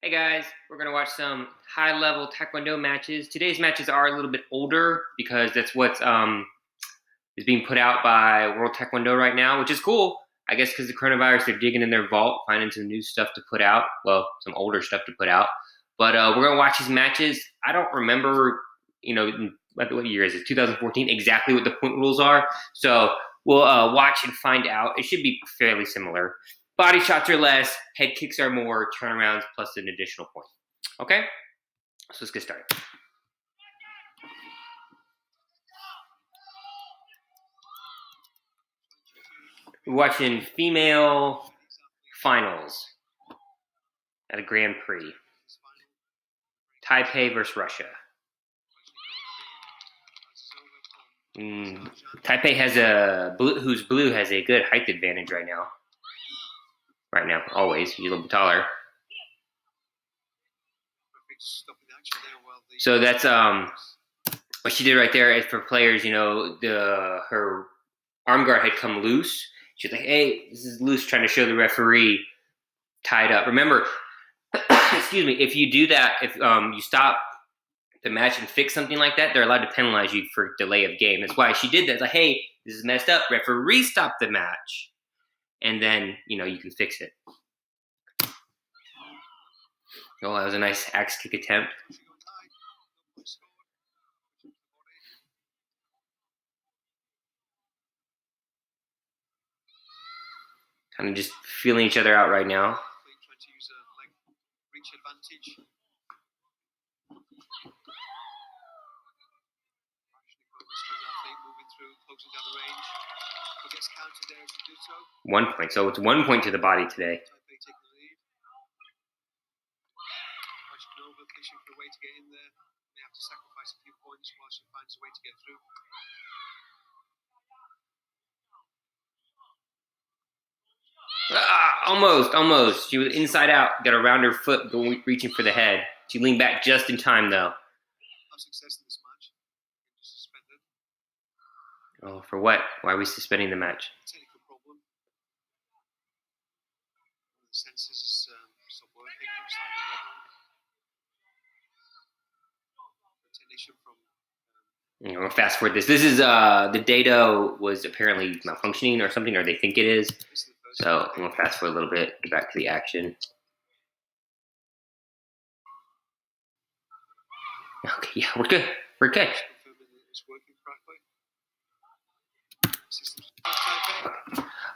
Hey guys, we're going to watch some high-level Taekwondo matches. Today's matches are a little bit older because that's what is being put out by World Taekwondo right now, which is cool. I guess because the coronavirus, they're digging in their vault, finding some new stuff to put out. Well, some older stuff to put out. But we're going to watch these matches. I don't remember, what year is it? 2014, exactly what the point rules are. So we'll watch and find out. It should be fairly similar. Body shots are less, head kicks are more, turnarounds plus an additional point. Okay? So let's get started. We're watching female finals at a Grand Prix. Taipei versus Russia. Taipei has who's blue has a good height advantage right now. Right now, always. He's a little bit taller. So that's what she did right there is for players, her arm guard had come loose. She's like, hey, this is loose, trying to show the referee tied up. Remember, excuse me, if you do that, if you stop the match and fix something like that, they're allowed to penalize you for delay of game. That's why she did that. It's like, hey, this is messed up. Referee, stop the match. And then, you can fix it. Oh, that was a nice axe kick attempt. Kind of just feeling each other out right now. One point. So it's 1 point to the body today. Almost. She was inside out, got around her foot, reaching for the head. She leaned back just in time, though. Oh, for what? Why are we suspending the match? We'll fast forward this. This is the data was apparently malfunctioning or something, or they think it is. So I'm gonna fast forward a little bit, get back to the action. Okay, yeah, we're good. We're good.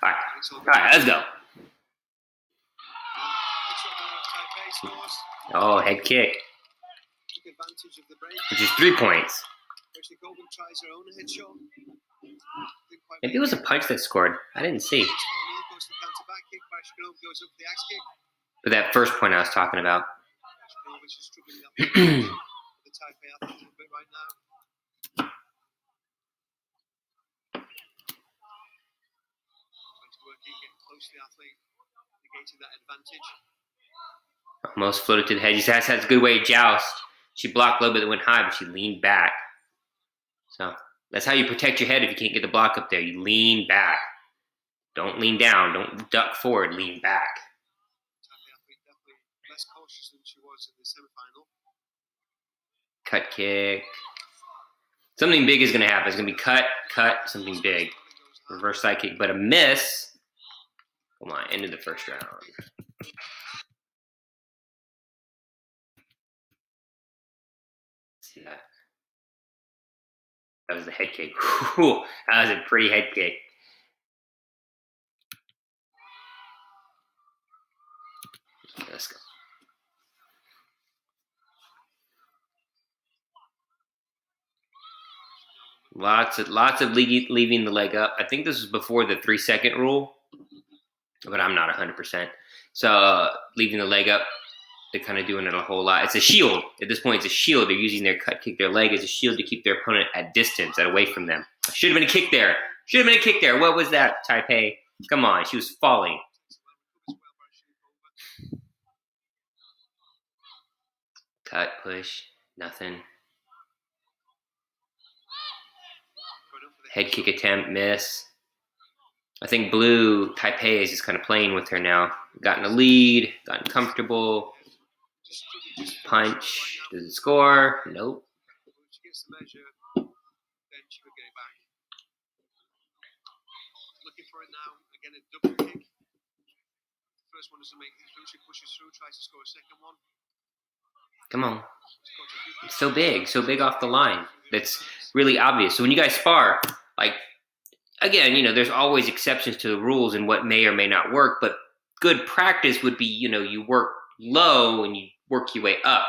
All right, let's go. Oh, head kick, which is 3 points. Maybe it was a punch that scored. I didn't see. But that first point I was talking about. Almost floated to the head. That's a good way to joust. She blocked a little bit that went high, but she leaned back. So that's how you protect your head if you can't get the block up there. You lean back. Don't lean down. Don't duck forward. Lean back. Cut kick. Something big is going to happen. It's going to be cut, something big. Reverse side kick, but a miss. Come on, end of the first round. See that? That was the head kick. Whew, that was a pretty head kick. Let's go. Lots of leaving the leg up. I think this was before the 3-second rule, but I'm not 100%. So leaving the leg up, they're kind of doing it a whole lot. It's a shield. At this point, it's a shield. They're using their cut kick, their leg as a shield to keep their opponent at distance, away from them. Should have been a kick there. What was that, Taipei? Come on, she was falling. Cut, push, nothing. Head kick attempt, miss. I think blue, Taipei, is just kind of playing with her now. Gotten a lead, gotten comfortable. Punch. Does it score? Nope. Looking for it now. Again, a double kick. First one doesn't make it through. She pushes through, tries to score a second one. Come on. It's so big off the line. That's really obvious. So when you guys spar, like, again, there's always exceptions to the rules and what may or may not work, but good practice would be, you work low and you work your way up.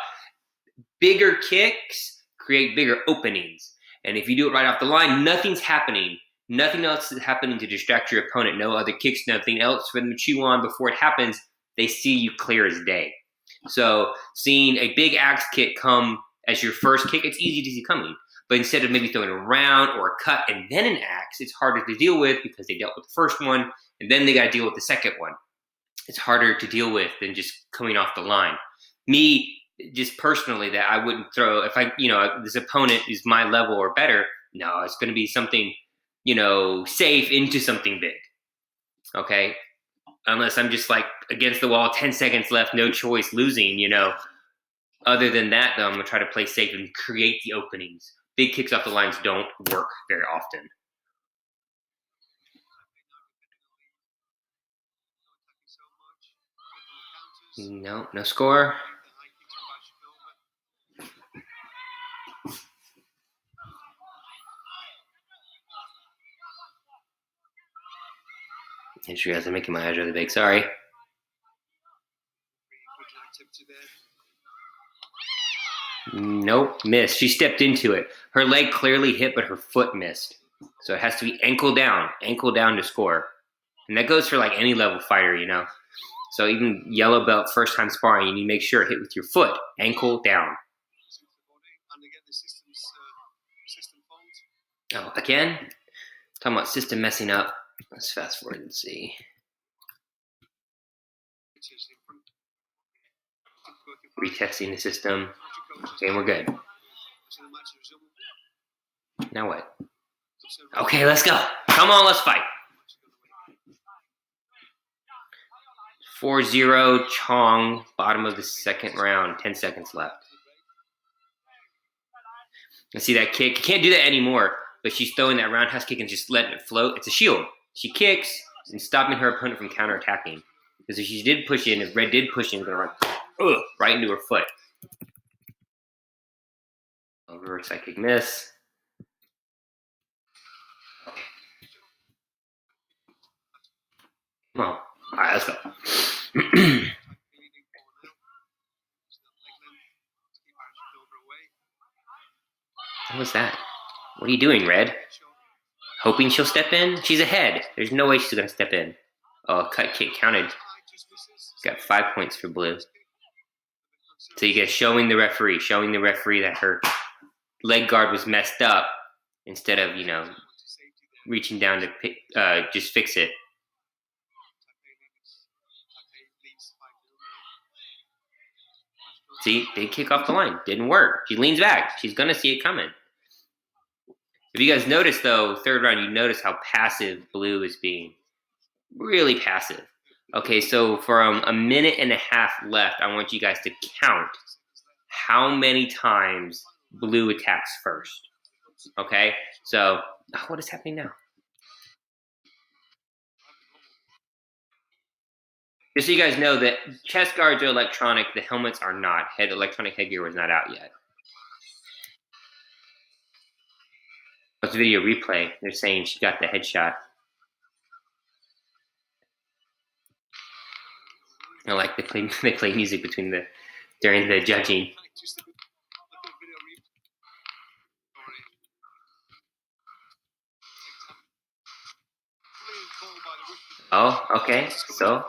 Bigger kicks create bigger openings. And if you do it right off the line, nothing's happening. Nothing else is happening to distract your opponent. No other kicks, nothing else for them to chew on before it happens. They see you clear as day. So seeing a big axe kick come as your first kick, it's easy to see coming. But instead of maybe throwing a round or a cut and then an axe, it's harder to deal with because they dealt with the first one and then they got to deal with the second one. It's harder to deal with than just coming off the line. Me, just personally, that I wouldn't throw, if this opponent is my level or better, no, it's going to be something, safe into something big. Okay? Unless I'm just like against the wall, 10 seconds left, no choice, losing, Other than that, though, I'm going to try to play safe and create the openings. Big kicks off the lines don't work very often. No score. Interesting, guys, I'm making my eyes really big. Sorry. Nope, missed. She stepped into it. Her leg clearly hit, but her foot missed. So it has to be ankle down to score. And that goes for like any level fighter, So even yellow belt, first time sparring, you need to make sure hit with your foot, ankle down. Oh, again? Talking about system messing up. Let's fast forward and see. Retesting the system. Okay, we're good. Now what? Okay, let's go. Come on, let's fight. 4-0 Chong, bottom of the second round, 10 seconds left. You see that kick? You can't do that anymore, but she's throwing that roundhouse kick and just letting it float. It's a shield. She kicks and stopping her opponent from counterattacking. Because if she did push in, if Red did push in, it's going to run right into her foot. Over side kick miss. Come on. All right, let's go. What was that? What are you doing, Red? Hoping she'll step in? She's ahead. There's no way she's going to step in. Oh, cut kick counted. Got 5 points for blue. So you get showing the referee that her leg guard was messed up instead of, reaching down to just fix it. See, big kick off the line. Didn't work. She leans back. She's going to see it coming. If you guys notice, though, third round, you notice how passive blue is being. Really passive. Okay, so from a minute and a half left, I want you guys to count how many times blue attacks first. Okay, so what is happening now? Just so you guys know that chest guards are electronic, the helmets are not. Electronic headgear was not out yet. It's video replay. They're saying she got the headshot. I like they play music during the judging. Oh, okay. So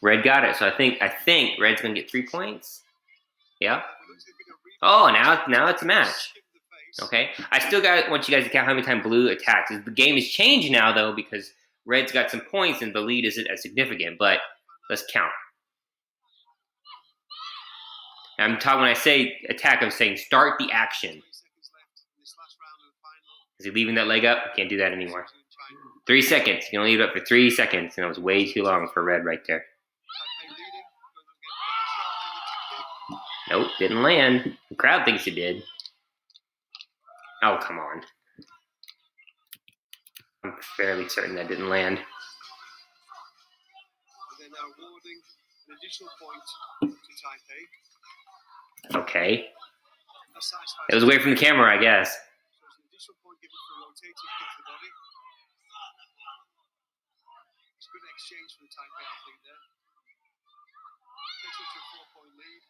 Red got it. So I think Red's gonna get 3 points. Yeah. Oh, now it's a match. Okay. I still want you guys to count how many times blue attacks. The game has changed now though because Red's got some points and the lead isn't as significant. But let's count. I'm talking when I say attack, I'm saying start the action. Is he leaving that leg up? Can't do that anymore. 3 seconds. You can only leave it up for 3 seconds, and it was way too long for Red right there. Nope, didn't land. The crowd thinks it did. Oh, come on. I'm fairly certain that didn't land. They're now awarding an additional point to Taipei. Okay. It was away from the camera, I guess. So it's an additional point given for rotating kick to the body. It's a good exchange for the Taipei athlete there. Takes up to a 4-point lead.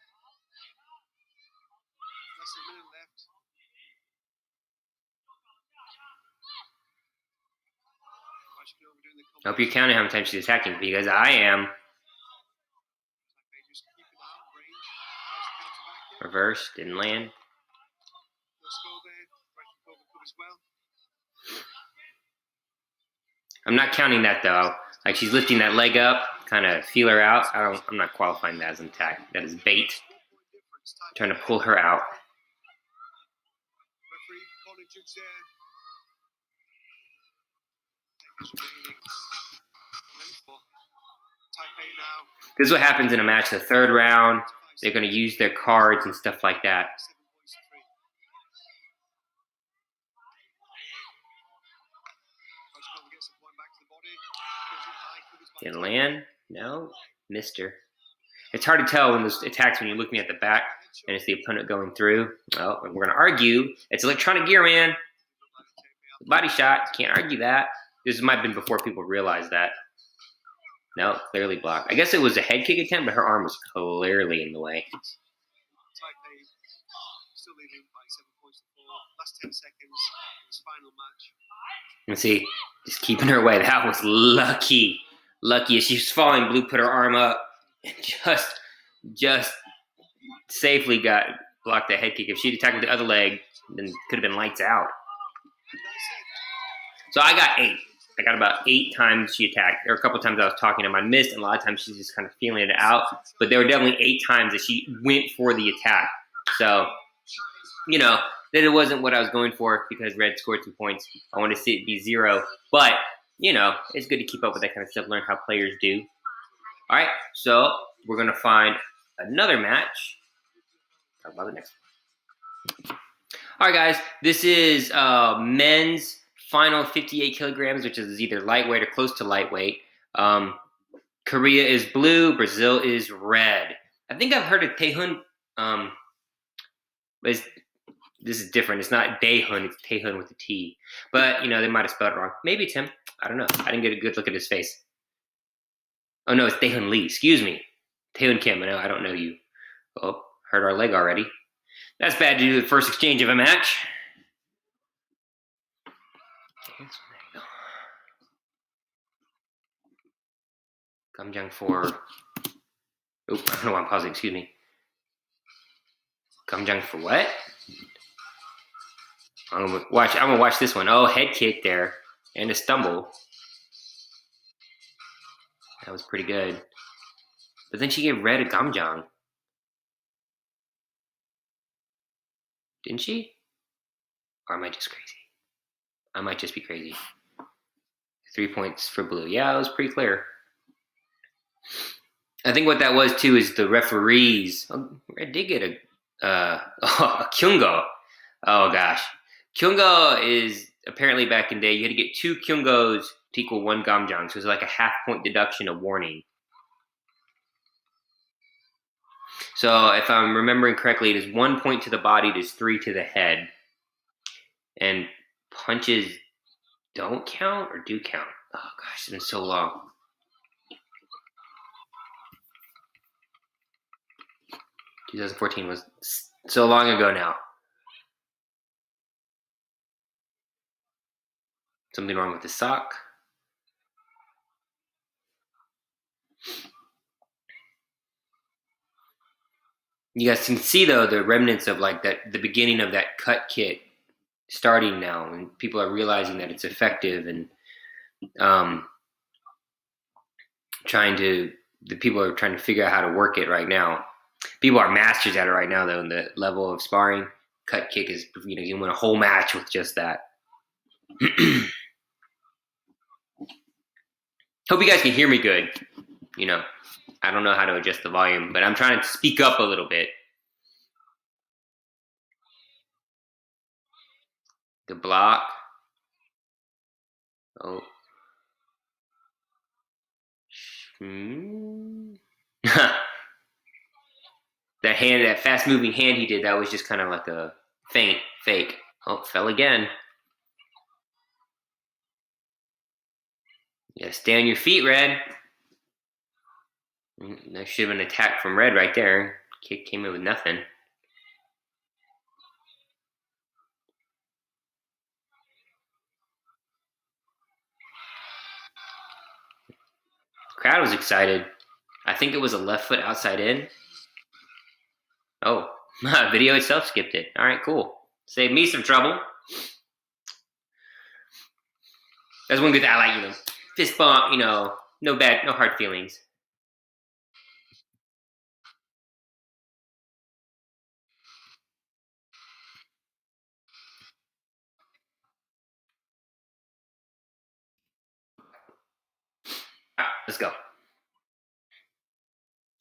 Less than a minute left. I hope you're counting how many times she's attacking, because I am. Reverse, didn't land. I'm not counting that though. Like, she's lifting that leg up, kind of feel her out. I'm not qualifying that as an attack. That is bait. Trying to pull her out. This is what happens in a match. The third round, they're going to use their cards and stuff like that. Didn't land? No, missed her. It's hard to tell when those attacks when you're looking at the back and it's the opponent going through. Well, we're going to argue. It's electronic gear, man. Body shot. Can't argue that. This might have been before people realized that. No, clearly blocked. I guess it was a head kick attempt, but her arm was clearly in the way. Still leading by 7 points to 4. Last 10 seconds in this final match. Let's see. Just keeping her away. That was lucky. Lucky as she was falling, Blue put her arm up and just safely blocked the head kick. If she'd attacked with the other leg, then could have been lights out. So I got 8. I got about 8 times she attacked. There were a couple times I was talking to him, I missed, and a lot of times she's just kind of feeling it out. But there were definitely 8 times that she went for the attack. So, you know, then it wasn't what I was going for because Red scored 2 points. I wanted to see it be 0. But, you know, it's good to keep up with that kind of stuff, learn how players do. All right, so we're going to find another match. Talk about the next one. All right, guys, this is men's final 58 kilograms, which is either lightweight or close to lightweight. Korea is blue, Brazil is red. I think I've heard of Taehun. This is different. It's not Daehun, it's Taehun with a T. But, you know, they might have spelled it wrong. Maybe it's him. I don't know. I didn't get a good look at his face. Oh, no, it's Daehun Lee. Excuse me. Taehun Kim. I don't know you. Oh, hurt our leg already. That's bad to do the first exchange of a match. There you go. Gamjang for. Oh, I don't know why I'm pausing. Excuse me. Gamjang for what? I'm gonna watch this one. Oh, head kick there and a stumble. That was pretty good. But then she gave red a Gamjang. Didn't she? Or am I just crazy? I might just be crazy. 3 points for blue. Yeah, it was pretty clear. I think what that was too is the referees. Red did get a Kyungo. Oh gosh, Kyungo is apparently back in day you had to get 2 Kyungos to equal 1 Gamjang, so it's like a half-point deduction, a warning. So if I'm remembering correctly, it is 1 point to the body, it is 3 to the head, and punches don't count or do count. Oh gosh, it's been so long. – 2014 was so long ago now. Something wrong with the sock. You guys can see though the remnants of like that, the beginning of that cut kick starting now, and people are realizing that it's effective, and the people are trying to figure out how to work it right now. People are masters at it right now though, in the level of sparring. Cut kick is, you know, you can win a whole match with just that. Hope you guys can hear me good. You know, I don't know how to adjust the volume, but I'm trying to speak up a little bit. Good block. Oh. That hand, that fast moving hand he did, that was just kind of like a feint, fake. Oh, fell again. You gotta stay on your feet, Red. That should have been an attack from Red right there. Kick came in with nothing. Crowd was excited. I think it was a left foot outside in. Oh, video itself skipped it. All right, cool. Saved me some trouble. That's one good thing I like, fist bump, no bad, no hard feelings. All right, let's go.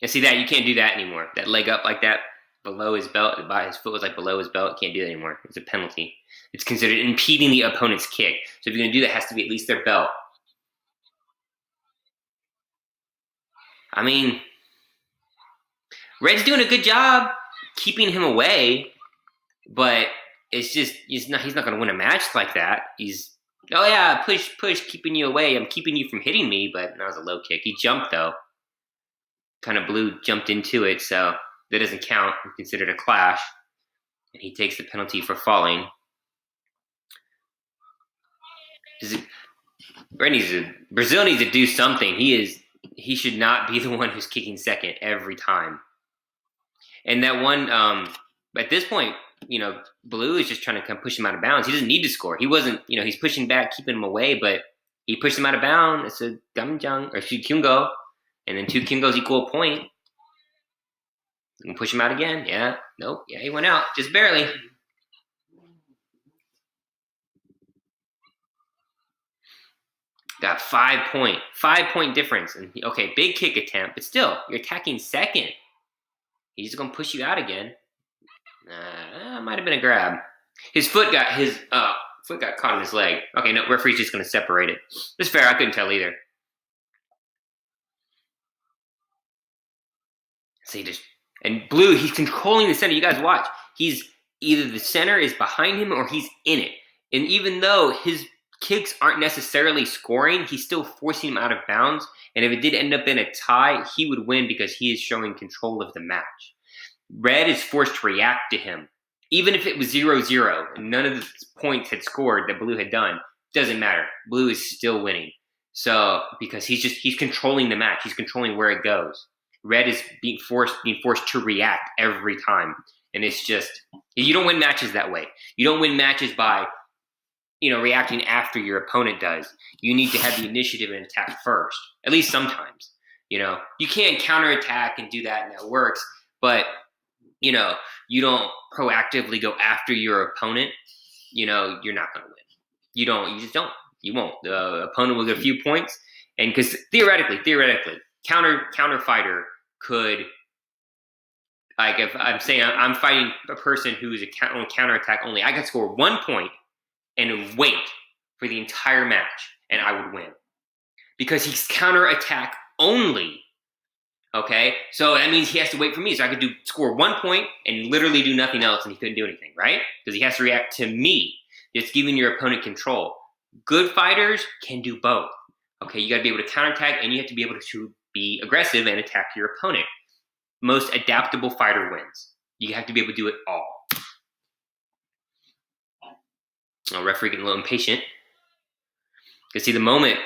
And see that, you can't do that anymore. That leg up like that below his belt, his foot was like below his belt, can't do that anymore. It's a penalty. It's considered impeding the opponent's kick. So if you're gonna do that, it has to be at least their belt. I mean, Red's doing a good job keeping him away, but it's just he's not going to win a match like that. He's push, keeping you away. I'm keeping you from hitting me, but that was a low kick. He jumped though, kind of Blue jumped into it, so that doesn't count. It's considered a clash, and he takes the penalty for falling. Brazil needs to do something. He should not be the one who's kicking second every time. And that one, at this point, Blue is just trying to come push him out of bounds. He doesn't need to score. He wasn't, he's pushing back, keeping him away, but he pushed him out of bounds. It's a gamjang or kyungo, and then 2 kyungos equal a point. You can push him out again. Yeah, nope. Yeah, he went out just barely. Got 5 point difference. And okay, big kick attempt, but still, you're attacking second. He's just gonna push you out again. Might have been a grab. His foot got caught in his leg. Okay, no, referee's just gonna separate it. It's fair. I couldn't tell either. See, and Blue, he's controlling the center. You guys watch. He's either the center is behind him or he's in it. And even though his kicks aren't necessarily scoring, he's still forcing him out of bounds. And if it did end up in a tie, he would win because he is showing control of the match. Red is forced to react to him. Even if it was 0-0 and none of the points had scored that Blue had done, doesn't matter. Blue is still winning. So because he's controlling the match, he's controlling where it goes. Red is being forced to react every time, and it's just you don't win matches that way. You don't win matches by reacting after your opponent does. You need to have the initiative and attack first. At least sometimes. You can't counterattack and do that, and that works. But you don't proactively go after your opponent, you're not going to win. You just don't. You won't. The opponent will get a few points, and because theoretically, counter fighter could, like, if I'm saying I'm fighting a person who's on counterattack only, I could score 1 point and wait for the entire match, and I would win because he's counterattack only. Okay, so that means he has to wait for me. So I could score 1 point and literally do nothing else, and he couldn't do anything, right? Because he has to react to me. It's giving your opponent control. Good fighters can do both. Okay, you got to be able to counterattack, and you have to be able to be aggressive and attack your opponent. Most adaptable fighter wins. You have to be able to do it all. Referee getting a little impatient. Because see, the moment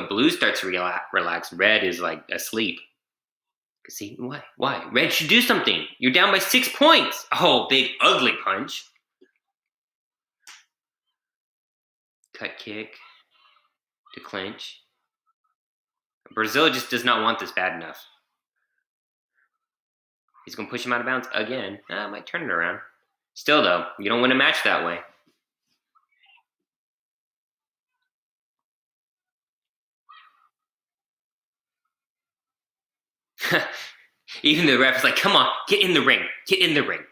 Blue starts to relax, Red is like asleep. See, why? Red should do something. You're down by 6 points. Oh, big ugly punch. Cut kick to clinch. Brazil just does not want this bad enough. He's going to push him out of bounds again. I might turn it around. Still, though, you don't win a match that way. Even the ref is like, come on, get in the ring. Get in the ring.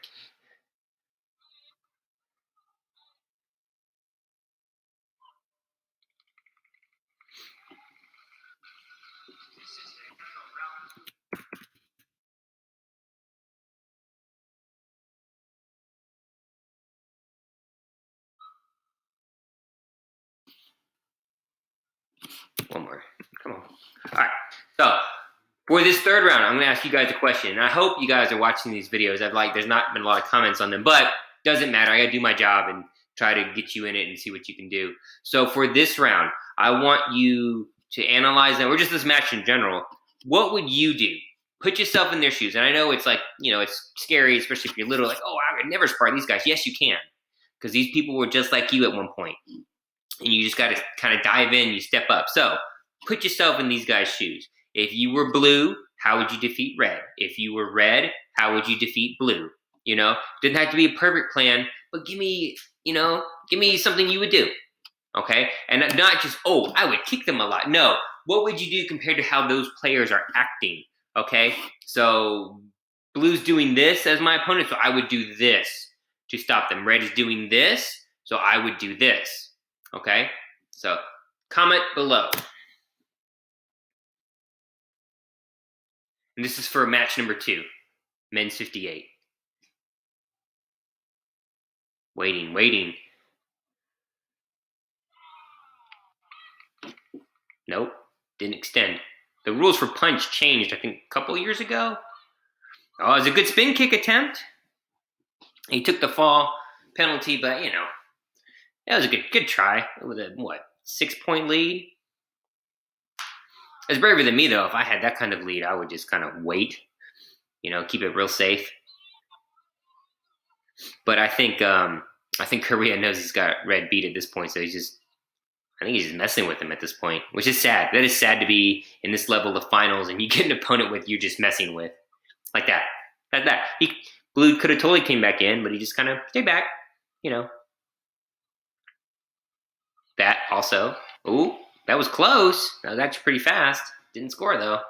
One more. Come on. All right. So for this third round, I'm going to ask you guys a question. And I hope you guys are watching these videos. There's not been a lot of comments on them, but doesn't matter. I got to do my job and try to get you in it and see what you can do. So for this round, I want you to analyze them, or just this match in general. What would you do? Put yourself in their shoes. And I know it's like, it's scary, especially if you're little, like, oh, I could never spar these guys. Yes, you can. Because these people were just like you at one point. And you just got to kind of dive in, you step up. So put yourself in these guys' shoes. If you were blue, how would you defeat red? If you were red, how would you defeat blue? Didn't have to be a perfect plan, but give me something you would do. Okay? And not just, oh, I would kick them a lot. No, what would you do compared to how those players are acting? Okay? So blue's doing this as my opponent, so I would do this to stop them. Red is doing this, so I would do this. Okay? So comment below. And this is for match number 2, men's 58. Waiting. Nope, didn't extend. The rules for punch changed, I think, a couple years ago. Oh, it was a good spin kick attempt. He took the fall penalty, but, that was a good try. With a, 6-point lead? It's braver than me, though. If I had that kind of lead, I would just kind of wait, keep it real safe. But I think Korea knows he's got red beat at this point, so I think he's just messing with him at this point, which is sad. That is sad to be in this level of finals and you get an opponent with you're just messing with. Like that. Blue could have totally came back in, but he just kind of stayed back, That also. Ooh, that was close. That was actually pretty fast. Didn't score, though.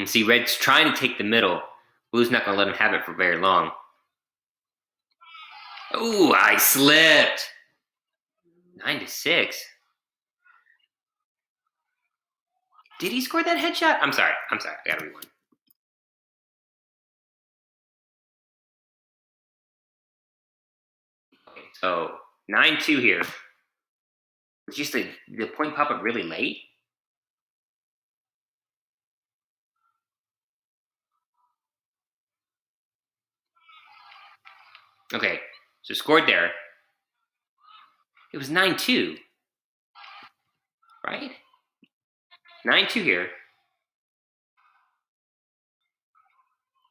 See, red's trying to take the middle. Blue's not going to let him have it for very long. Ooh, I slipped. 9-6. Did he score that headshot? I'm sorry. I gotta rewind. Okay, so 9-2 here. It's just the point pop up really late. Okay, so scored there. It was 9-2. Right? 9-2 here.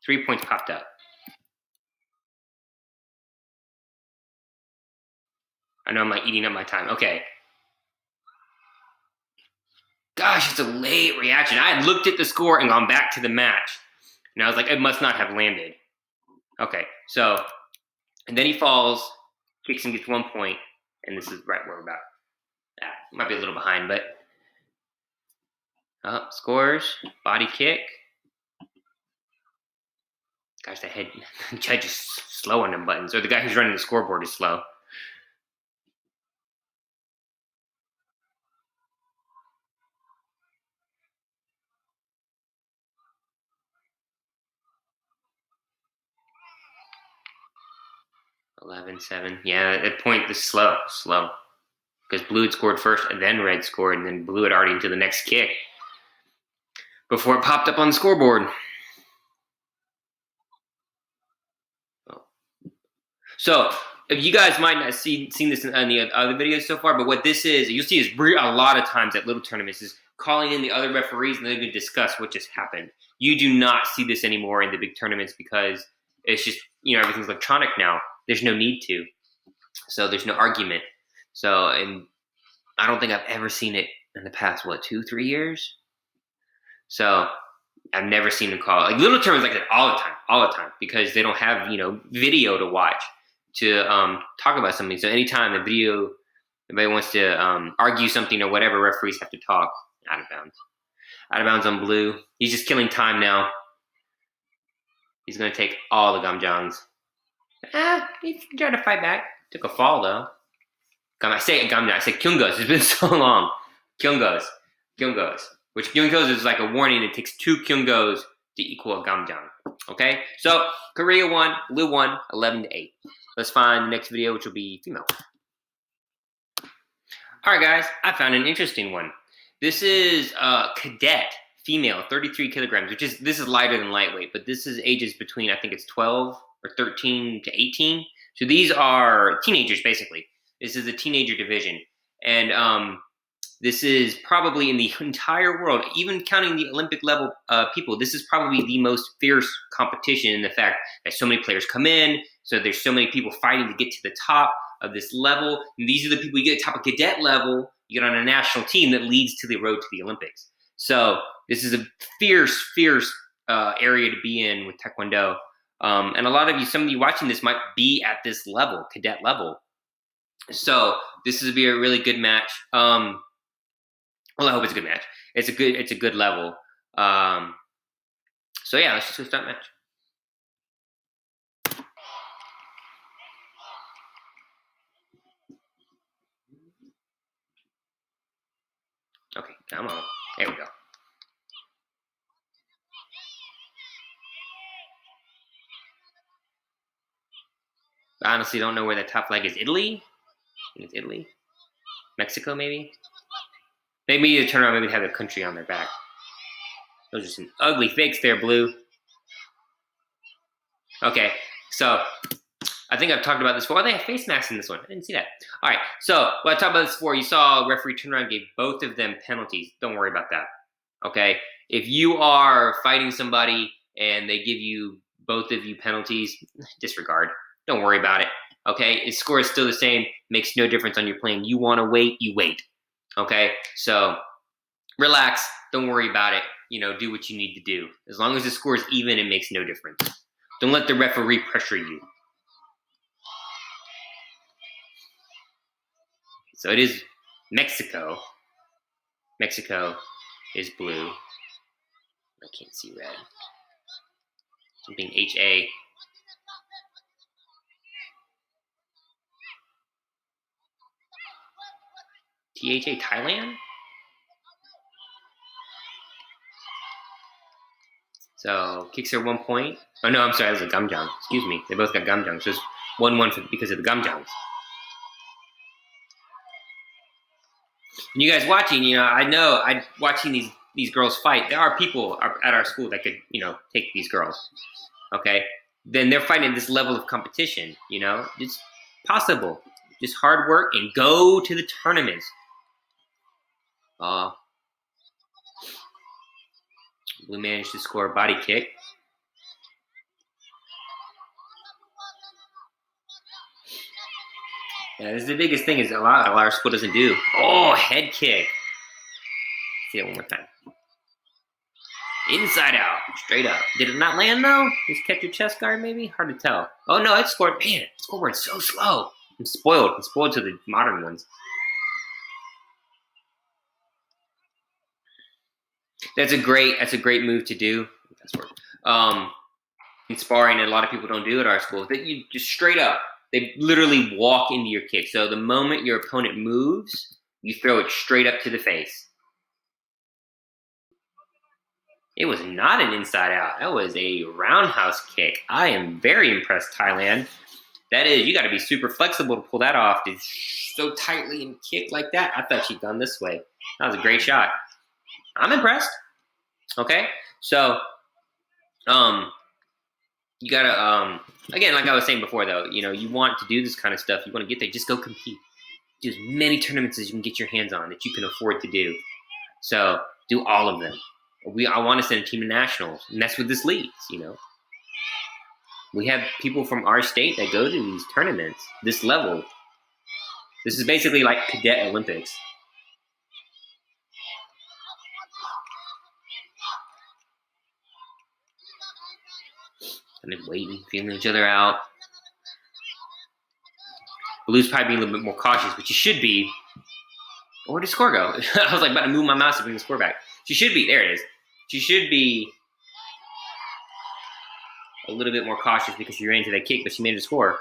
3 points popped up. I know I'm like eating up my time. Okay. Gosh, it's a late reaction. I had looked at the score and gone back to the match. And I was like, it must not have landed. Okay, so, and then he falls, kicks and gets 1 point. And this is right where we're about. Might be a little behind, but. Scores, body kick. Gosh, the head judge is slow on them buttons. Or the guy who's running the scoreboard is slow. (11-7). Yeah, at point is slow. Because blue had scored first, and then red scored, and then blue had already into the next kick before it popped up on the scoreboard. So, if you guys might not have seen this in the other videos so far, but what this is, you'll see is a lot of times at little tournaments, is calling in the other referees and they're going to discuss what just happened. You do not see this anymore in the big tournaments because it's just, everything's electronic now. There's no need to. So there's no argument. So, and I don't think I've ever seen it in the past, 2-3 years? So I've never seen them call it. Like little tournaments like that all the time, because they don't have, video to watch to talk about something. So anytime the video, anybody wants to argue something or whatever, referees have to talk. Out of bounds. Out of bounds on blue. He's just killing time now. He's going to take all the gamjangs. He tried to fight back. Took a fall, though. I say gamjang. I say kyungos. It's been so long. Kyungos. Which kyungos is like a warning. It takes 2 kyungos to equal a gamjang. Okay? So, Korea won. Blue won 11-8. Let's find the next video, which will be female. All right, guys, I found an interesting one. This is cadet female, 33 kilograms, this is lighter than lightweight, but this is ages between, I think it's 12 or 13 to 18. So these are teenagers, basically. This is a teenager division. And this is probably in the entire world, even counting the Olympic level people, this is probably the most fierce competition in the fact that so many players come in, so there's so many people fighting to get to the top of this level. And these are the people you get top of cadet level, you get on a national team that leads to the road to the Olympics. So this is a fierce area to be in with Taekwondo. And a lot of you, some of you watching this might be at this level, cadet level. So this is be a really good match. Well, I hope it's a good match. It's a good level. So yeah, let's just go start match. Okay, come on. There we go. I honestly don't know where the top flag is. Italy? I think it's Italy. Mexico, maybe? Maybe you turn around, maybe they have a country on their back. Those are some ugly fakes there, Blue. Okay, so I think I've talked about this before. Oh, they have face masks in this one. I didn't see that. All right, so what I talked about this before, you saw a referee turn around and gave both of them penalties. Don't worry about that, okay? If you are fighting somebody and they give you, both of you, penalties, disregard. Don't worry about it, okay? The score is still the same. Makes no difference on your plane. You want to wait, you wait, okay? So relax. Don't worry about it. You know, do what you need to do. As long as the score is even, it makes no difference. Don't let the referee pressure you. So it is Mexico. Mexico is blue. I can't see red. Something HA. THA, Thailand? So kicks are 1 point. Oh no, I'm sorry, that was a gumjang. Excuse me. They both got gumjang. So it's 1-1 because of the gumjangs. And you guys watching, you know, I watching these girls fight. There are people at our school that could, you know, take these girls. Okay, then they're fighting this level of competition. You know, it's possible. Just hard work and go to the tournaments. We managed to score a body kick. Yeah, this is the biggest thing is a lot of our school doesn't do. Oh, head kick. See it one more time. Inside out, straight up. Did it not land though? Just kept your chest guard maybe? Hard to tell. Oh no, it scored. Man, scoreboard's so slow. I'm spoiled. I'm spoiled to the modern ones. That's a great move to do. In sparring, and a lot of people don't do it at our school. That you just straight up. They literally walk into your kick. So the moment your opponent moves, you throw it straight up to the face. It was not an inside out. That was a roundhouse kick. I am very impressed, Thailand. That is, you got to be super flexible to pull that off. To so tightly and kick like that. I thought she'd gone this way. That was a great shot. I'm impressed. Okay, so you gotta again, like I was saying before, though, you know, you want to do this kind of stuff. You want to get there. Just go compete. Do as many tournaments as you can get your hands on that you can afford to do. So do all of them. I want to send a team to nationals, and that's what this leads. You know, we have people from our state that go to these tournaments. This level. This is basically like cadet Olympics. And then waiting, feeling each other out. Blue's probably being a little bit more cautious, but you should be. Where did the score go? I was like about to move my mouse to bring the score back. She should be. There it is. She should be a little bit more cautious because she ran into that kick, but she made a score.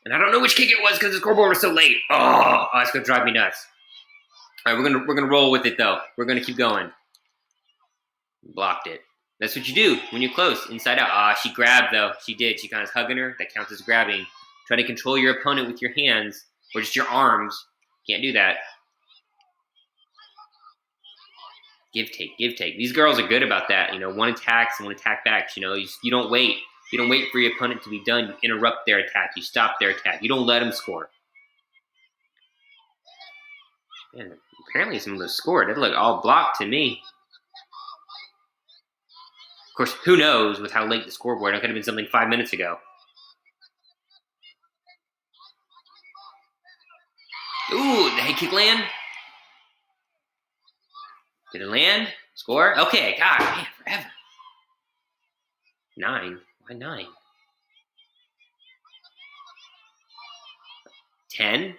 And I don't know which kick it was because the scoreboard was so late. Oh, it's gonna drive me nuts. All right, we're gonna roll with it though. We're gonna keep going. Blocked it. That's what you do when you're close, inside out. She grabbed though. She did. She kind of hugging her. That counts as grabbing. Try to control your opponent with your hands or just your arms. Can't do that. Give, take, give, take. These girls are good about that. You know, one attacks and one attack back. You know, you don't wait. You don't wait for your opponent to be done. You interrupt their attack. You stop their attack. You don't let them score. Man, apparently some of those scored. It looked all blocked to me. Of course, who knows with how late the scoreboard. It could have been something 5 minutes ago. Ooh, the head kick land? Did it land? Score? Okay, God, man, forever. 9? Why 9? 10?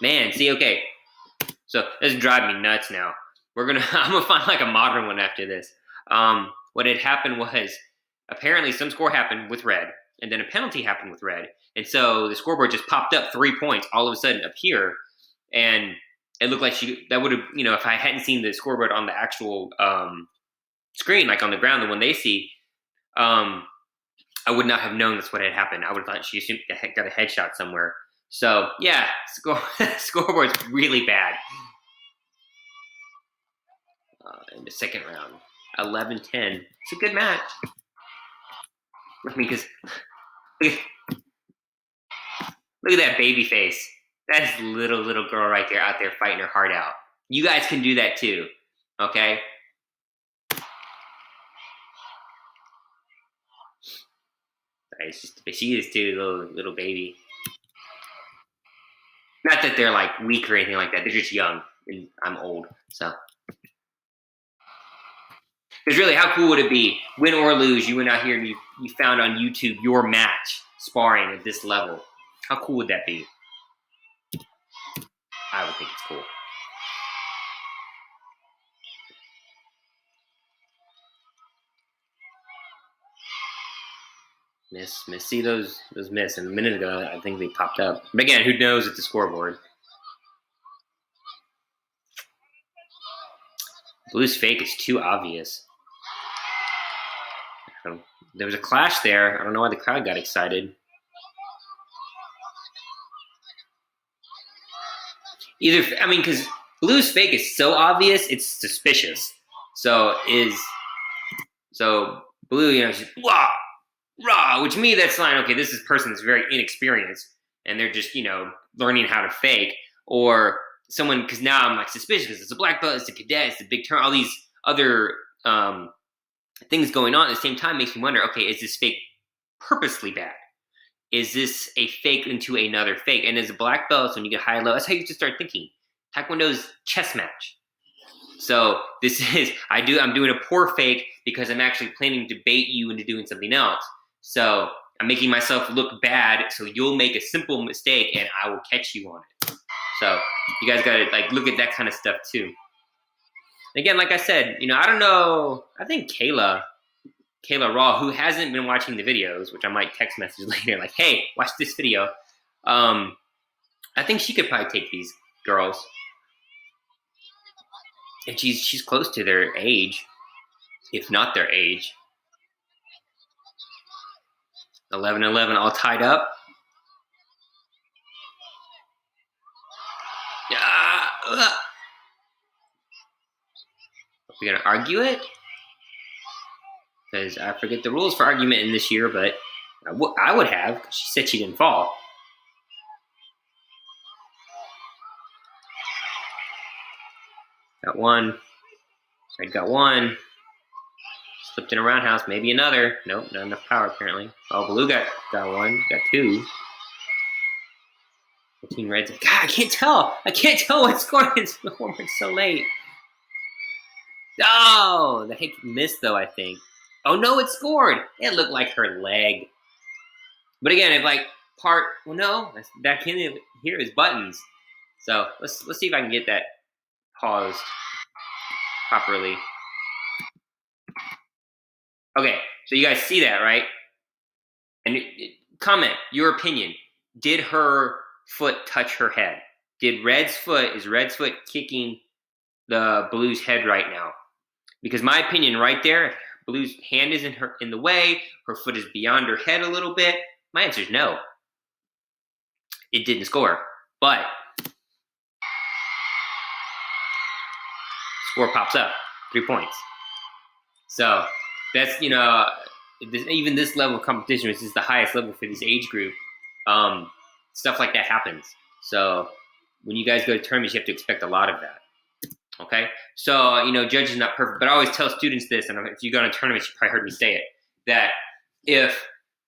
Man, see, okay. So this drives me nuts now. I'm gonna find like a modern one after this. What had happened was apparently some score happened with red, and then a penalty happened with red, and so the scoreboard just popped up 3 points all of a sudden up here, and it looked like that would have, you know, if I hadn't seen the scoreboard on the actual screen, like on the ground, the one they see, I would not have known that's what had happened. I would have thought she got a headshot somewhere. So yeah, scoreboard's really bad. In the second round, 11-10. It's a good match. I mean, because look at that baby face. That's little girl right there out there fighting her heart out. You guys can do that too, okay? It's just, she is too, little baby. Not that they're like weak or anything like that. They're just young, and I'm old, so. Because really, how cool would it be, win or lose, you went out here and you found on YouTube your match sparring at this level? How cool would that be? I would think it's cool. Miss. See those miss. And a minute ago, I think they popped up. But again, who knows at the scoreboard? Blue's fake is too obvious. There was a clash there. I don't know why the crowd got excited. Because Blue's fake is so obvious, it's suspicious. So Blue, you know, she's rah, which to me that's like, okay, this person is very inexperienced and they're just, you know, learning how to fake. Or someone, because now I'm like suspicious because it's a black belt, it's a cadet, it's a big turn, all these other things going on at the same time makes me wonder, okay, is this fake purposely bad? Is this a fake into another fake? And as a black belt, when you get high and low, that's how you just start thinking. Taekwondo's chess match. So this is, I'm doing a poor fake because I'm actually planning to bait you into doing something else. So I'm making myself look bad, so you'll make a simple mistake and I will catch you on it. So you guys gotta like look at that kind of stuff too. Again, like I said, you know, I don't know, I think Kayla Raw, who hasn't been watching the videos, which I might text message later, like, hey, watch this video. I think she could probably take these girls. And she's close to their age, if not their age. 11-11 all tied up. Yeah. We're gonna argue it? Because I forget the rules for argument in this year, but I would have, because she said she didn't fall. Got one. Red got one. Slipped in a roundhouse, maybe another. Nope, not enough power apparently. Oh, Blue got one, got two. 14 Reds. God, I can't tell what's going on. It's so late. Oh, the heck missed though, I think. Oh no, it scored. It looked like her leg. But again, if like well no, that can here is buttons. So let's see if I can get that paused properly. Okay, so you guys see that, right? And comment your opinion. Did her foot touch her head? Is Red's foot kicking the Blue's head right now? Because my opinion right there, Blue's hand is in the way, her foot is beyond her head a little bit. My answer is no. It didn't score. But score pops up, 3 points. So that's, even this level of competition, which is the highest level for this age group, stuff like that happens. So when you guys go to tournaments, you have to expect a lot of that. Okay, so judging is not perfect, but I always tell students this, and if you go to tournaments, you probably heard me say it, that if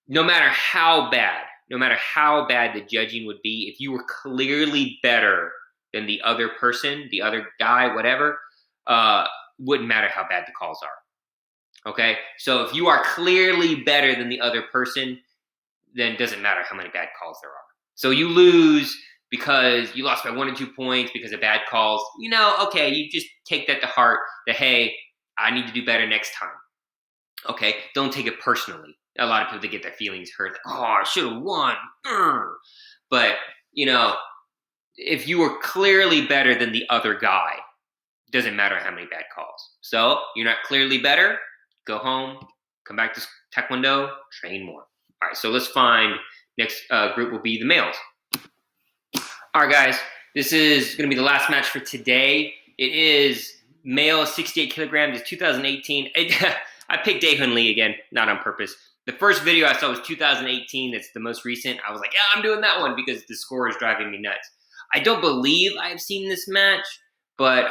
no matter how bad the judging would be, if you were clearly better than the other person, the other guy, whatever, wouldn't matter how bad the calls are. Okay, so if you are clearly better than the other person, then it doesn't matter how many bad calls there are. So you lose because you lost by 1 or 2 points because of bad calls, okay, you just take that to heart that, hey, I need to do better next time. Okay, don't take it personally. A lot of people, they get their feelings hurt. Like, oh, I should have won. But, if you were clearly better than the other guy, doesn't matter how many bad calls. So you're not clearly better, go home, come back to Taekwondo, train more. All right, so let's find next group will be the males. All right, guys, this is going to be the last match for today. It is male 68 kilograms. It's 2018. I picked Dae-Hun Lee again, not on purpose. The first video I saw was 2018. That's the most recent. I was like, yeah, I'm doing that one because the score is driving me nuts. I don't believe I've seen this match, but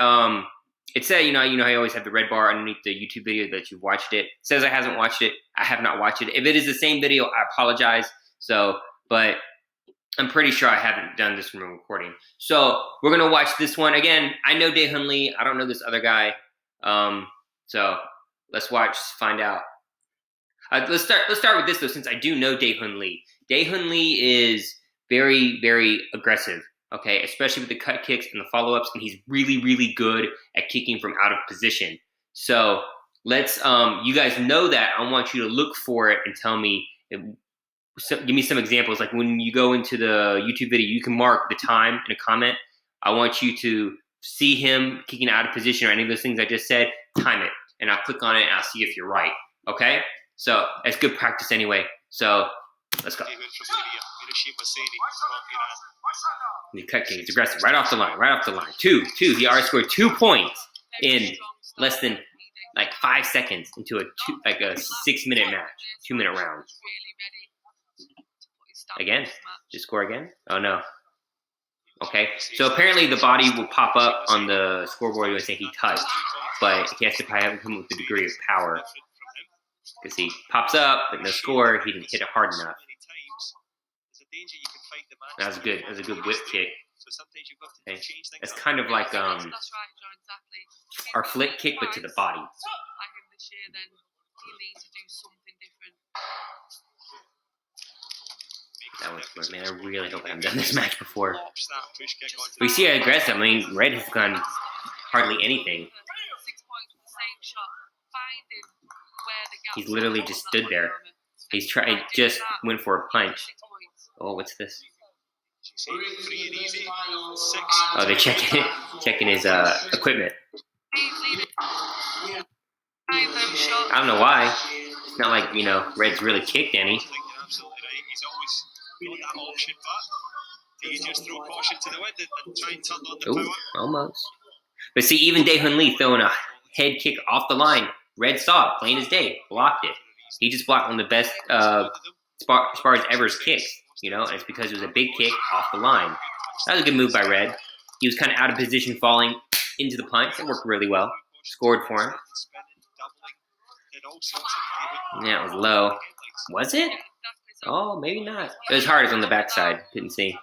it said, how I always have the red bar underneath the YouTube video that you've watched it. It says I haven't watched it. I have not watched it. If it is the same video, I apologize. But I'm pretty sure I haven't done this from a recording. So we're gonna watch this one again. I know Dae-Hun Lee. I don't know this other guy. So let's watch, find out. Let's start with this though, since I do know Dae-Hun Lee. Dae-Hun Lee is very, very aggressive. Okay, especially with the cut kicks and the follow-ups, and he's really, really good at kicking from out of position. So let's, you guys know that. I want you to look for it and tell me, give me some examples. Like when you go into the YouTube video, you can mark the time in a comment. I want you to see him kicking out of position or any of those things I just said, time it, and I'll click on it and I'll see if you're right. Okay, so that's good practice anyway. So let's go. The cut kick is aggressive, right off the line. Two. He already scored 2 points in less than like 5 seconds into a 6-minute match, 2-minute round. Again, just score again. Oh no. Okay, so apparently the body will pop up on the scoreboard when say he touched, but he has to probably have come with a degree of power because he pops up but no score. He didn't hit it hard enough. That was good. That was a good whip kick. Okay. That's kind of like our flick kick, but to the body. That was good, man. I really hope I haven't done this match before. We see how aggressive. I mean, Red has done hardly anything. He's literally just stood there. He's just went for a punch. Oh, what's this? Oh, they're checking his equipment. I don't know why. It's not like, Red's really kicked any. Ooh, almost. But see, even Dae-Hun Lee throwing a head kick off the line. Red saw it, plain as day, blocked it. He just blocked one of the best Spar's ever's kicks, and it's because it was a big kick off the line. That was a good move by Red. He was kind of out of position, falling into the punch. It worked really well. Scored for him. Yeah, it was low. Was it? Oh, maybe not. It was hard. It was on the backside. Couldn't see.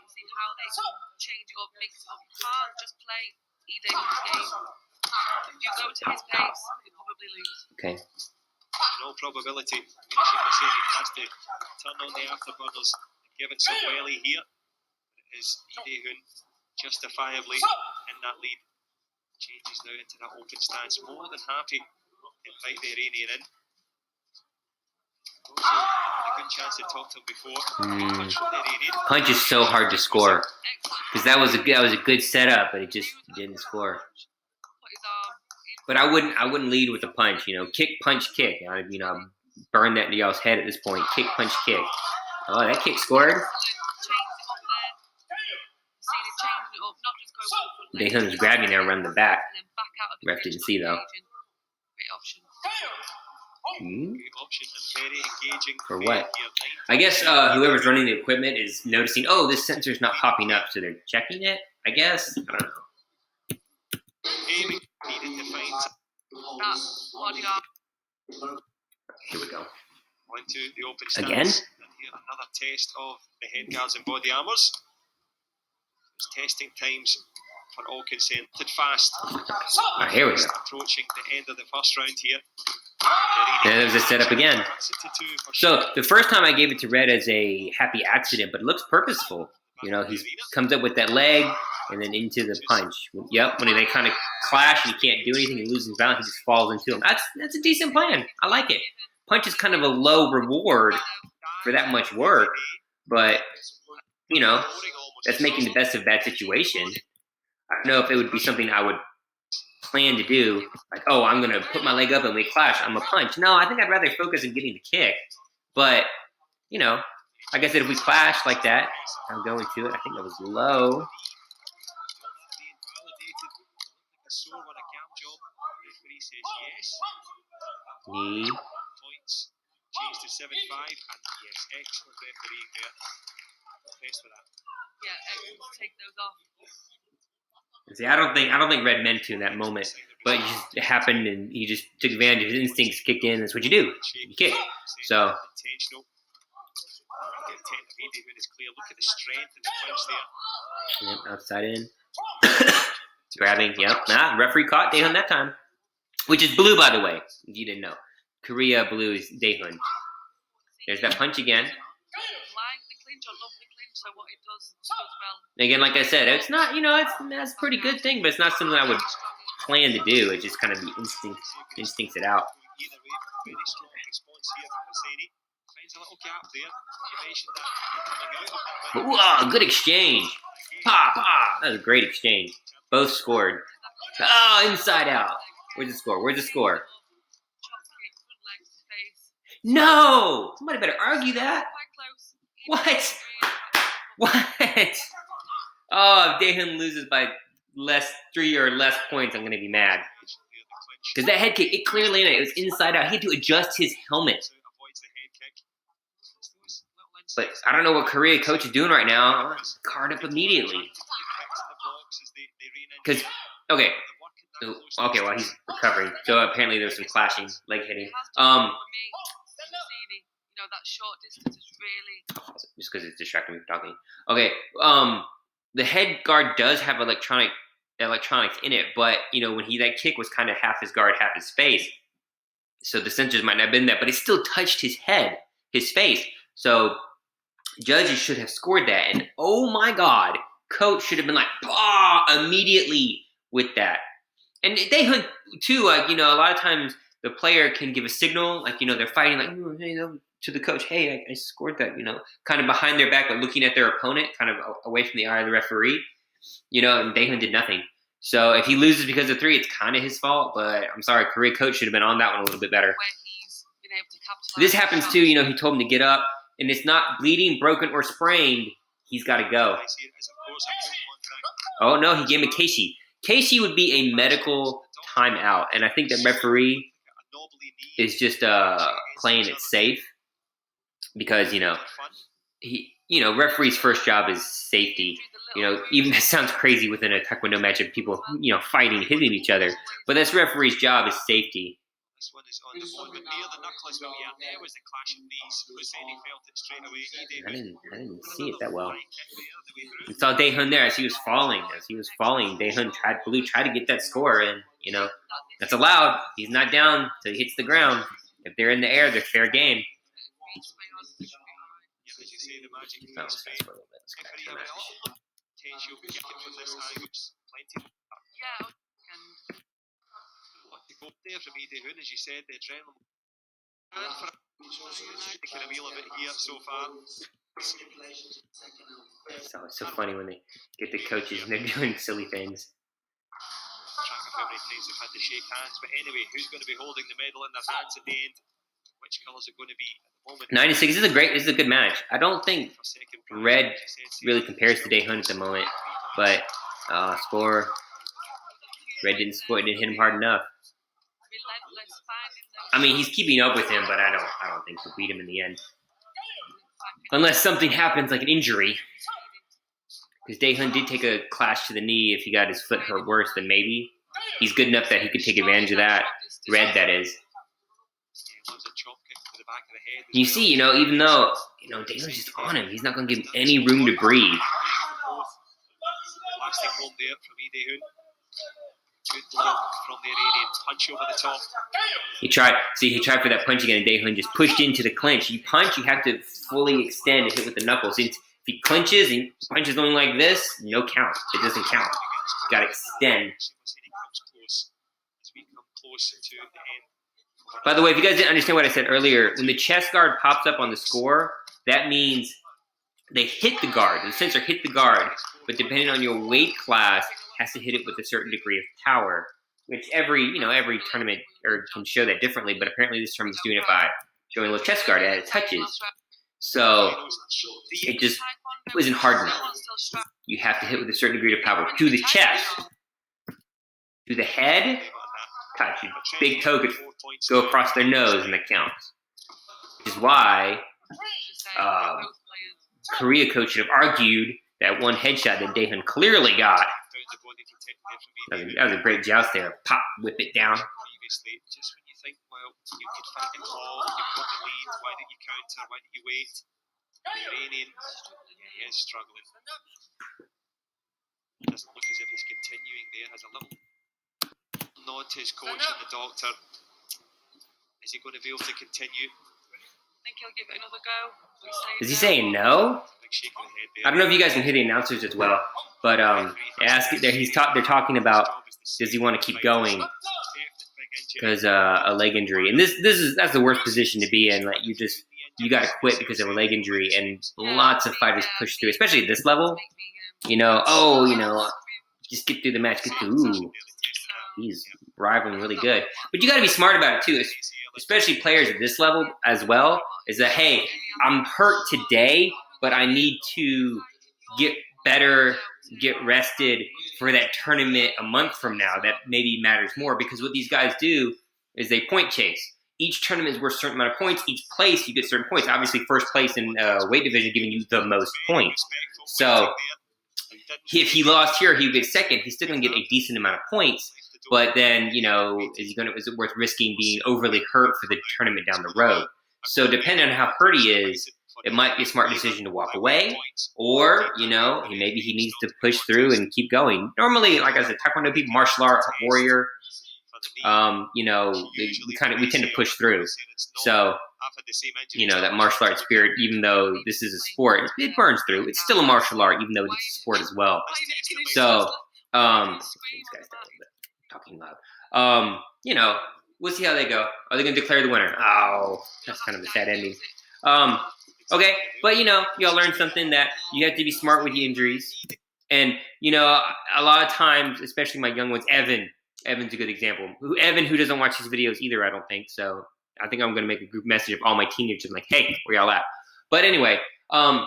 Okay. No probability. Finishing has to turn on the afterburners and give it some welly here. It is Dae-Hun justifiably in that lead. Changes now into that open stance. More than happy to invite the Iranian in. Also had a good chance to talk to him before. Punch is so hard to score because that was a good setup, but it just didn't score. But I wouldn't lead with a punch. Kick, punch, kick. Burn that into y'all's head at this point. Kick, punch, kick. Oh, that kick scored. Dae-Hun was grabbing there around the back. Ref didn't see though. Great option and very engaging. For what? I guess whoever's running the equipment is noticing, oh, this sensor's not popping up, so they're checking it, I guess. I don't know. Aiming needed to find Here we go. onto the open stance. Again? And here another test of the head guards and body armours. It's testing times for all concerned. Fast. Here we go. Approaching the end of the first round here. And there's a setup again. So the first time I gave it to Red as a happy accident, but it looks purposeful. You know, he comes up with that leg and then into the punch. Yep, when they kind of clash and he can't do anything, he loses balance, he just falls into him. That's a decent plan. I like it. Punch is kind of a low reward for that much work, but, you know, that's making the best of a bad situation. I don't know if it would be something I would plan to do, like, oh, I'm going to put my leg up and we clash, I'm a punch. No, I think I'd rather focus on getting the kick. But, you know, like I said, if we clash like that, I'll go into it. I think that was low. Knee. Points changed to 7-5, and yes, excellent refereeing there. Best for that. Yeah, excellent. Take those off. See, I don't think Red meant to in that moment, but it happened, and he just took advantage. His instincts kicked in. That's what you do. You kick. So. Look at the strength and the punch there. Yep, outside in. Grabbing. Yep. Nah, referee caught Daehun that time, which is blue, by the way. If you didn't know, Korea blue is Daehun. There's that punch again. Again, like I said, it's not, you know, that's a pretty good thing, but it's not something I would plan to do. It just kind of instincts it out. Ooh, good exchange. Pa, pa. That was a great exchange. Both scored. Oh, inside out. Where's the score? Where's the score? No! Somebody better argue that. What? What? Oh, if Daehun loses by 3 or less points, I'm going to be mad. Because that head kick, it clearly landed. It was inside out. He had to adjust his helmet. But I don't know what Korea coach is doing right now. Card up immediately. Because, okay, well, he's recovering. So apparently there's some clashing, leg hitting. That short distance is really... Just because it's distracting me from talking. Okay, the head guard does have electronics in it, but, you know, when that kick was kind of half his guard, half his face. So the sensors might not have been there, but it still touched his head, his face. So judges should have scored that. And oh my God, coach should have been like, bah, immediately with that. And Daehun too, like, you know, a lot of times the player can give a signal, like, you know, they're fighting, like, you know, to the coach, hey, I scored that, you know, kind of behind their back, but looking at their opponent, kind of away from the eye of the referee, you know, and Daehun did nothing. So if he loses because of 3, it's kind of his fault, but I'm sorry, Korea coach should have been on that one a little bit better. This happens too, you know, he told him to get up, and it's not bleeding, broken, or sprained, he's got to go. Oh, no, he gave him a Casey. Casey would be a medical timeout, and I think that referee is just playing it safe. Because, you know, referee's first job is safety. You know, even that sounds crazy within a Taekwondo match of people, you know, fighting, hitting each other. But that's referee's job is safety. This one is on the board, but near the knuckles, but yeah, there was the clash of knees. Husseini felt it straight away. I didn't see it that well. We saw Daehun there as he was falling. Daehun tried to get that score, and, you know, that's allowed. He's not down till he hits the ground. If they're in the air, they're fair game. There from Daehun, as you said, the adrenaline. Taking a wheel of it here so far. It's so funny when they get the coaches and they're doing silly things. Track of how many times they've had to shake hands, but anyway, who's going to be holding the medal in their hands at the end? Which colours are going to be at the moment? 96 this is a good match. I don't think Red really compares to Daehun at the moment, but score. Red didn't score. It didn't hit him hard enough. I mean, he's keeping up with him, but I don't think he'll beat him in the end, unless something happens like an injury. Because Dae-Hun did take a clash to the knee. If he got his foot hurt worse, then maybe he's good enough that he could take advantage of that. Red, that is. You see, even though Dae-Hun's just on him, he's not going to give him any room to breathe. Lasting home there from Dae-Hun. Good block from the Iranian. Punch over the top. He tried for that punch again, and Dae-Hun just pushed into the clinch. You punch, you have to fully extend and hit with the knuckles. If he clinches and punches only like this, no count. It doesn't count. You got to extend. By the way, if you guys didn't understand what I said earlier, when the chest guard pops up on the score, that means they hit the guard. The sensor hit the guard, but depending on your weight class, has to hit it with a certain degree of power, which every tournament can show that differently. But apparently, this tournament's doing it by showing a little chest guard as it touches. So it wasn't hard enough. You have to hit with a certain degree of power to the chest, to the head. Touch. Your big toe could go across their nose, and that counts. Which is why Korea coach should have argued that one headshot that Dae-Hun clearly got. That was a great joust there. Pop, whip it down. Previously, just when you think, well, you could fight and claw, you've got the lead, why don't you counter, why don't you wait? The Iranian, he is struggling. Doesn't look as if he's continuing there. Has a little nod to his coach and the doctor. Is he going to be able to continue? I think he'll give it another go. Is he saying no? I don't know if you guys can hear the announcers as well, but they're talking about, does he want to keep going because a leg injury, and that's the worst position to be in. Like you got to quit because of a leg injury, and lots of fighters push through, especially at this level. Just get through the match. He's rivaling really good, but you got to be smart about it too, especially players at this level as well. Is that, hey, I'm hurt today, but I need to get better, get rested for that tournament a month from now. That maybe matters more, because what these guys do is they point chase. Each tournament is worth a certain amount of points. Each place you get certain points. Obviously, first place in weight division giving you the most points. So if he lost here, he would get second. He's still going to get a decent amount of points. But then, is it worth risking being overly hurt for the tournament down the road? So depending on how hurt he is, it might be a smart decision to walk away, or maybe he needs to push through and keep going. Normally, like I said, Taekwondo people, martial art warrior, we tend to push through. So that martial art spirit, even though this is a sport, it burns through. It's still a martial art, even though it's a sport as well. So these guys talking loud. We'll see how they go. Are they going to declare the winner? Oh, that's kind of a sad ending. Okay, but y'all learned something, that you have to be smart with the injuries. And a lot of times, especially my young ones, Evan's a good example. Evan, who doesn't watch his videos either, I don't think. So I think I'm going to make a group message of all my teenagers, like, hey, where y'all at? But anyway, Evan,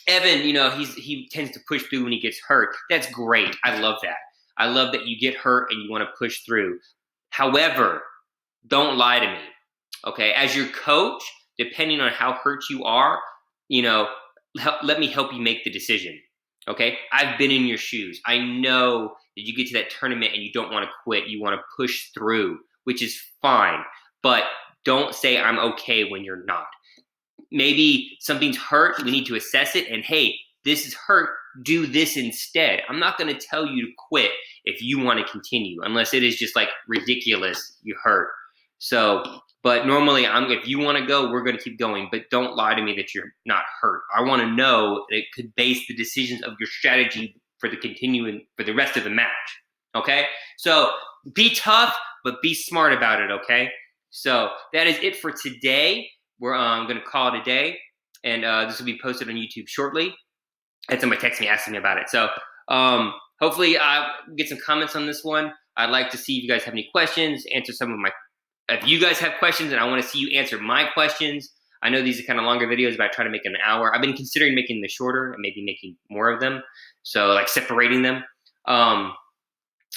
he tends to push through when he gets hurt. That's great. I love that. I love that you get hurt and you want to push through. However, don't lie to me, okay? As your coach, depending on how hurt you are, let me help you make the decision, okay? I've been in your shoes. I know that you get to that tournament and you don't want to quit. You want to push through, which is fine. But don't say I'm okay when you're not. Maybe something's hurt. We need to assess it. And, hey, this is hurt. Do this instead. I'm not going to tell you to quit if you want to continue, unless it is just like ridiculous, you hurt. So, but normally, if you want to go, we're going to keep going. But don't lie to me that you're not hurt. I want to know that it could base the decisions of your strategy for the rest of the match. Okay? So be tough, but be smart about it. Okay? So that is it for today. We're going to call it a day, and this will be posted on YouTube shortly. I had somebody text me asking me about it. So hopefully I'll get some comments on this one. I'd like to see if you guys have any questions, answer some of my. If you guys have questions and I want to see you answer my questions, I know these are kind of longer videos, but I try to make an hour. I've been considering making them shorter and maybe making more of them. So like separating them.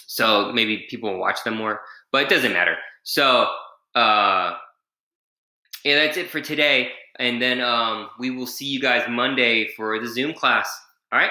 So maybe people will watch them more, but it doesn't matter. So yeah, that's it for today. And then we will see you guys Monday for the Zoom class. All right.